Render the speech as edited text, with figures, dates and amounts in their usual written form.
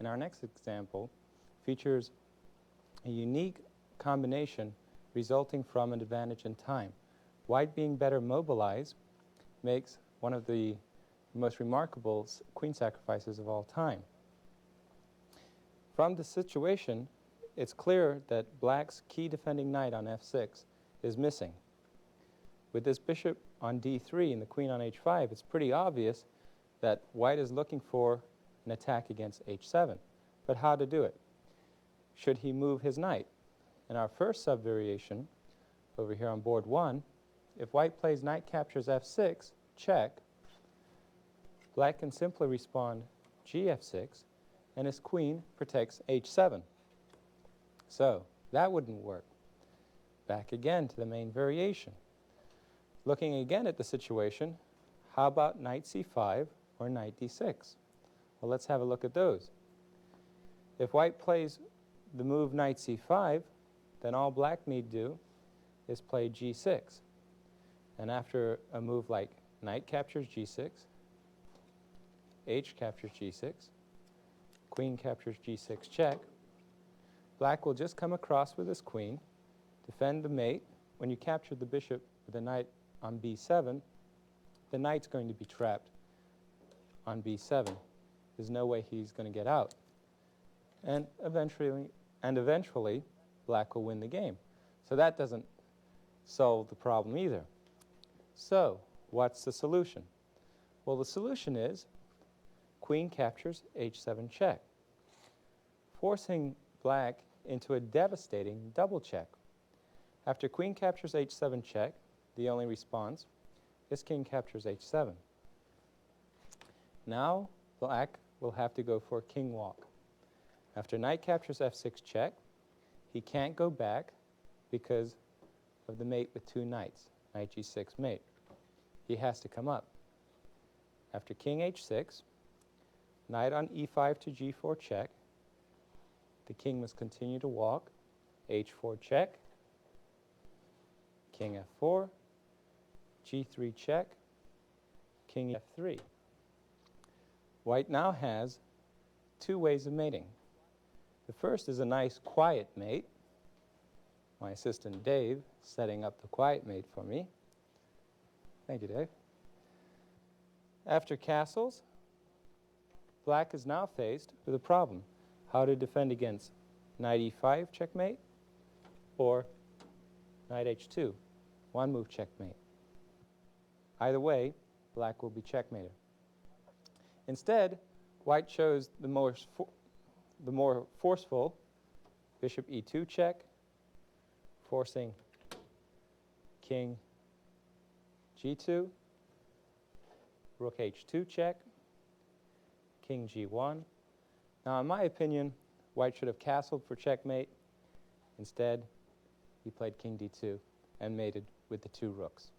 in our next example features a unique combination resulting from an advantage in time. White being better mobilized makes one of the most remarkable queen sacrifices of all time. From the situation, it's clear that black's key defending knight on f6 is missing. With this bishop on d3 and the queen on h5, it's pretty obvious that white is looking for an attack against h7. But how to do it? Should he move his knight? In our first sub-variation, over here on board 1, if white plays knight captures f6, check, black can simply respond gf6, and his queen protects h7. So that wouldn't work. Back again to the main variation. Looking again at the situation, how about knight c5 or knight d6? Well, let's have a look at those. If white plays the move knight c5, then all black need do is play g6. And after a move like knight captures g6, h captures g6, queen captures g6 check, black will just come across with his queen, defend the mate. When you capture the bishop with the knight on b7, the knight's going to be trapped on b7. There's no way he's going to get out. And eventually, black will win the game. So that doesn't solve the problem either. So what's the solution? Well, the solution is queen captures h7 check, forcing black into a devastating double check. After queen captures h7 check, the only response is king captures h7. Now black will have to go for a king walk. After knight captures f6 check, he can't go back because of the mate with two knights, knight g6 mate. He has to come up. After king h6, knight on e5 to g4 check, the king must continue to walk, h4 check, king f4, g3 check, king f3. White now has two ways of mating. The first is a nice quiet mate. My assistant Dave setting up the quiet mate for me. Thank you, Dave. After castles, black is now faced with a problem. How to defend against knight e5 checkmate or knight h2, one move checkmate. Either way, black will be checkmated. Instead, white chose the more forceful bishop e2 check, forcing king g2, rook h2 check, king g1. Now, in my opinion, white should have castled for checkmate. Instead, he played king d2 and mated with the two rooks.